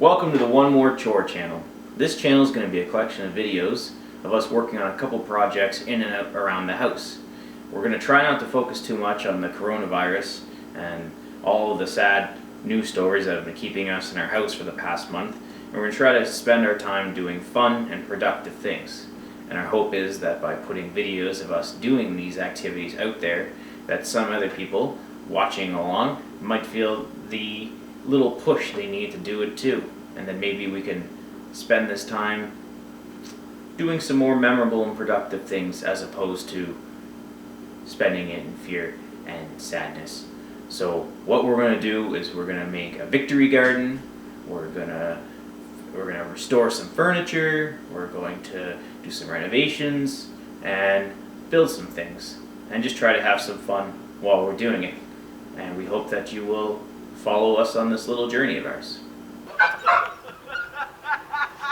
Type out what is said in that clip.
Welcome to the More Chore channel. This channel is going to be a collection of videos of us working on a couple projects in and out around the house. We're going to try not to focus too much on the coronavirus and all of the sad news stories that have been keeping us in our house for the past month. And we're going to try to spend our time doing fun and productive things. And our hope is that by putting videos of us doing these activities out there, that some other people watching along might feel the little push they need to do it too. And then maybe we can spend this time doing some more memorable and productive things as opposed to spending it in fear and sadness. So what we're going to do is we're going to make a victory garden, we're going to restore some furniture, we're going to do some renovations and build some things and just try to have some fun while we're doing it. And we hope that you will follow us on this little journey of ours.